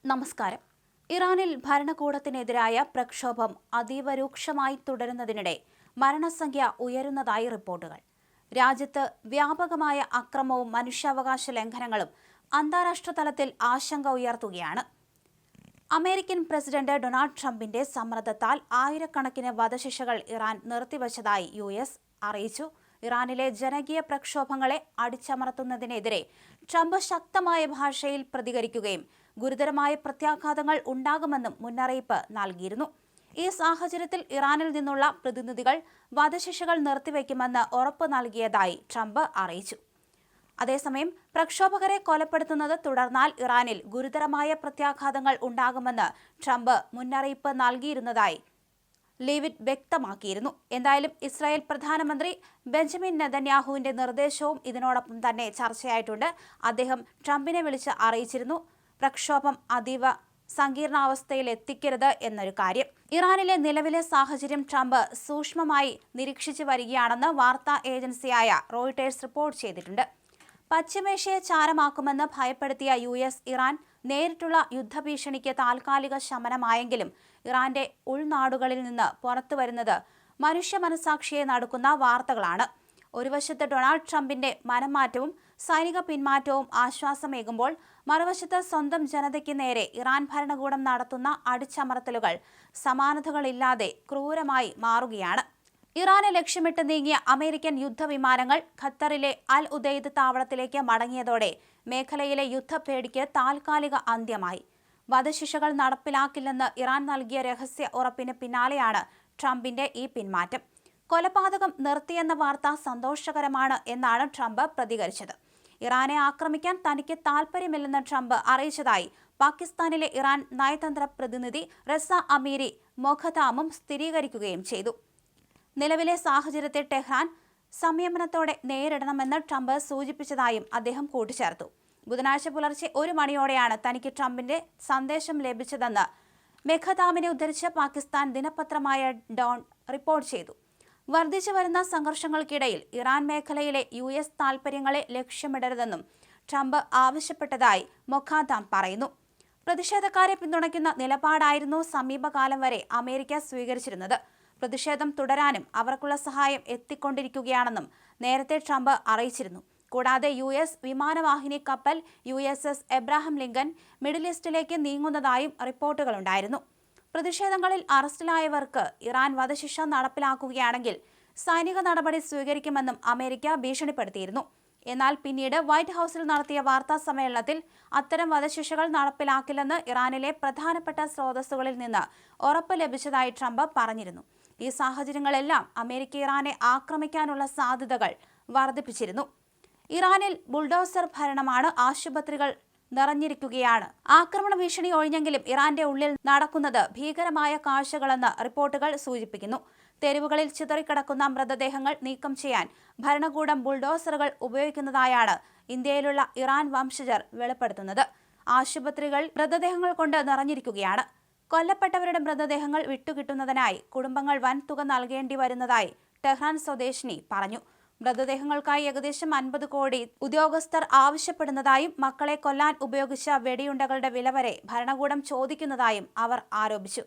നമസ്കാരം. ഇറാനിൽ ഭരണകൂടത്തിനെതിരായ പ്രക്ഷോഭം അതീവ രൂക്ഷമായി തുടരുന്നതിനിടെ മരണസംഖ്യ ഉയരുന്നതായി റിപ്പോർട്ടുകൾ. രാജ്യത്ത് വ്യാപകമായ അക്രമവും മനുഷ്യാവകാശ ലംഘനങ്ങളും അന്താരാഷ്ട്ര തലത്തിൽ ആശങ്ക ഉയർത്തുകയാണ്. അമേരിക്കൻ പ്രസിഡന്റ് ഡൊണാൾഡ് ട്രംപിന്റെ സമ്മർദ്ദത്താൽ ആയിരക്കണക്കിന് വധശിക്ഷകൾ ഇറാൻ നിർത്തിവച്ചതായി US അറിയിച്ചു. ഇറാനിലെ ജനകീയ പ്രക്ഷോഭങ്ങളെ അടിച്ചമർത്തുന്നതിനെതിരെ ട്രംപ് ശക്തമായ ഭാഷയിൽ പ്രതികരിക്കുകയും ഗുരുതരമായ പ്രത്യാഘാതങ്ങൾ ഉണ്ടാകുമെന്നും മുന്നറിയിപ്പ് നൽകിയിരുന്നു. ഈ സാഹചര്യത്തിൽ ഇറാനിൽ നിന്നുള്ള പ്രതിനിധികൾ വധശിക്ഷകൾ നിർത്തിവെക്കുമെന്ന് ഉറപ്പ് നൽകിയതായി ട്രംപ് അറിയിച്ചു. അതേസമയം പ്രക്ഷോഭകരെ കൊലപ്പെടുത്തുന്നത് തുടർന്നാൽ ഇറാനിൽ ഗുരുതരമായ പ്രത്യാഘാതങ്ങൾ ഉണ്ടാകുമെന്ന് ട്രംപ് മുന്നറിയിപ്പ് നൽകിയിരുന്നതായി ലിവിറ്റ് വ്യക്തമാക്കിയിരുന്നു. എന്തായാലും ഇസ്രായേൽ പ്രധാനമന്ത്രി ബെഞ്ചമിൻ നെതന്യാഹുവിന്റെ നിർദ്ദേശവും ഇതിനോടൊപ്പം തന്നെ ചർച്ചയായിട്ടുണ്ട്. അദ്ദേഹം ട്രംപിനെ വിളിച്ച് അറിയിച്ചിരുന്നു പ്രക്ഷോഭം അതീവ സങ്കീർണാവസ്ഥയിൽ എത്തിക്കരുത് എന്നൊരു കാര്യം. ഇറാനിലെ നിലവിലെ സാഹചര്യം ട്രംപ് സൂക്ഷ്മമായി നിരീക്ഷിച്ചു വരികയാണെന്ന് വാർത്താ ഏജൻസിയായ റോയിട്ടേഴ്സ് റിപ്പോർട്ട് ചെയ്തിട്ടുണ്ട്. പശ്ചിമേഷ്യയെ ചാരമാക്കുമെന്ന് ഭയപ്പെടുത്തിയ US ഇറാൻ നേരിട്ടുള്ള യുദ്ധഭീഷണിക്ക് താൽക്കാലിക ശമനമായെങ്കിലും ഇറാന്റെ ഉൾനാടുകളിൽ നിന്ന് പുറത്തുവരുന്നത് മനുഷ്യ മനസാക്ഷിയെ നടുക്കുന്ന വാർത്തകളാണ്. ഒരു വശത്ത് ഡൊണാൾഡ് ട്രംപിന്റെ മനംമാറ്റവും സൈനിക പിന്മാറ്റവും ആശ്വാസമേകുമ്പോൾ മറുവശത്ത് സ്വന്തം ജനതയ്ക്ക് നേരെ ഇറാൻ ഭരണകൂടം നടത്തുന്ന അടിച്ചമർത്തലുകൾ സമാനതകളില്ലാതെ ക്രൂരമായി മാറുകയാണ്. ഇറാനെ ലക്ഷ്യമിട്ട് നീങ്ങിയ അമേരിക്കൻ യുദ്ധവിമാനങ്ങൾ ഖത്തറിലെ അൽ ഉദൈദ് താവളത്തിലേക്ക് മടങ്ങിയതോടെ മേഖലയിലെ യുദ്ധഭേടിക്ക് താൽക്കാലിക അന്ത്യമായി. വധശിക്ഷകൾ നടപ്പിലാക്കില്ലെന്ന് ഇറാൻ നൽകിയ രഹസ്യ ഉറപ്പിന് പിന്നാലെയാണ് ട്രംപിന്റെ ഈ പിന്മാറ്റം. കൊലപാതകം നിർത്തിയെന്ന വാർത്ത സന്തോഷകരമാണ് എന്നാണ് ട്രംപ് പ്രതികരിച്ചത്. ഇറാനെ ആക്രമിക്കാൻ തനിക്ക് താൽപ്പര്യമില്ലെന്ന് ട്രംപ് അറിയിച്ചതായി പാകിസ്ഥാനിലെ ഇറാൻ നയതന്ത്ര പ്രതിനിധി റസ അമീരി മൊഖദാമും സ്ഥിരീകരിക്കുകയും ചെയ്തു. നിലവിലെ സാഹചര്യത്തെ ടെഹ്റാൻ സംയമനത്തോടെ നേരിടണമെന്ന് ട്രംപ് സൂചിപ്പിച്ചതായും അദ്ദേഹം കൂട്ടിച്ചേർത്തു. ബുധനാഴ്ച പുലർച്ചെ 1 മണിയോടെയാണ് തനിക്ക് ട്രംപിന്റെ സന്ദേശം ലഭിച്ചതെന്ന് മെഖദാമിനെ ഉദ്ധരിച്ച് പാകിസ്ഥാൻ ദിനപത്രമായ ഡോൺ റിപ്പോർട്ട് ചെയ്തു. വർദ്ധിച്ചു വരുന്ന സംഘർഷങ്ങൾക്കിടയിൽ ഇറാൻ മേഖലയിലെ US താൽപര്യങ്ങളെ ലക്ഷ്യമിടരുതെന്നും ട്രംപ് ആവശ്യപ്പെട്ടതായി മൊഖാദാം പറയുന്നു. പ്രതിഷേധക്കാരെ പിന്തുണയ്ക്കുന്ന നിലപാടായിരുന്നു സമീപകാലം വരെ അമേരിക്ക സ്വീകരിച്ചിരുന്നത്. പ്രതിഷേധം തുടരാനും അവർക്കുള്ള സഹായം എത്തിക്കൊണ്ടിരിക്കുകയാണെന്നും നേരത്തെ ട്രംപ് അറിയിച്ചിരുന്നു. കൂടാതെ US വിമാനവാഹിനി കപ്പൽ USS എബ്രഹാം ലിങ്കൻ മിഡിൽ ഈസ്റ്റിലേക്ക് നീങ്ങുന്നതായും റിപ്പോർട്ടുകളുണ്ടായിരുന്നു. പ്രതിഷേധങ്ങളിൽ അറസ്റ്റിലായവർക്ക് ഇറാൻ വധശിക്ഷ നടപ്പിലാക്കുകയാണെങ്കിൽ സൈനിക നടപടി സ്വീകരിക്കുമെന്നും അമേരിക്ക ഭീഷണിപ്പെടുത്തിയിരുന്നു. എന്നാൽ പിന്നീട് വൈറ്റ് ഹൌസിൽ നടത്തിയ വാർത്താ സമ്മേളനത്തിൽ അത്തരം വധശിക്ഷകൾ നടപ്പിലാക്കില്ലെന്ന് ഇറാനിലെ പ്രധാനപ്പെട്ട സ്രോതസ്സുകളിൽ നിന്ന് ഉറപ്പ് ലഭിച്ചതായി ട്രംപ് പറഞ്ഞിരുന്നു. ഈ സാഹചര്യങ്ങളെല്ലാം അമേരിക്ക ഇറാനെ ആക്രമിക്കാനുള്ള സാധ്യതകൾ വർദ്ധിപ്പിച്ചിരുന്നു. ഇറാനിൽ ബുൾഡോസർ ഭരണമാണ്. ആശുപത്രികൾ നിറഞ്ഞിരിക്കുകയാണ്. ആക്രമണ ഭീഷണി ഒഴിഞ്ഞെങ്കിലും ഇറാന്റെ ഉള്ളിൽ നടക്കുന്നത് ഭീകരമായ കാഴ്ചകളെന്ന് റിപ്പോർട്ടുകൾ സൂചിപ്പിക്കുന്നു. തെരുവുകളിൽ ചിതറിക്കിടക്കുന്ന മൃതദേഹങ്ങൾ നീക്കം ചെയ്യാൻ ഭരണകൂടം ബുൾഡോസറുകൾ ഉപയോഗിക്കുന്നതായാണ് ഇന്ത്യയിലുള്ള ഇറാൻ വംശജർ വെളിപ്പെടുത്തുന്നത്. ആശുപത്രികൾ മൃതദേഹങ്ങൾ കൊണ്ട് നിറഞ്ഞിരിക്കുകയാണ്. കൊല്ലപ്പെട്ടവരുടെ മൃതദേഹങ്ങൾ വിട്ടുകിട്ടുന്നതിനായി കുടുംബങ്ങൾ വൻ തുക നൽകേണ്ടി വരുന്നതായി ടെഹ്റാൻ സ്വദേശിനി പറഞ്ഞു. മൃതദേഹങ്ങൾക്കായി ഏകദേശം 50 കോടി ഉദ്യോഗസ്ഥർ ആവശ്യപ്പെടുന്നതായും മക്കളെ കൊല്ലാൻ ഉപയോഗിച്ച വെടിയുണ്ടകളുടെ വില വരെ ഭരണകൂടം ചോദിക്കുന്നതായും അവർ ആരോപിച്ചു.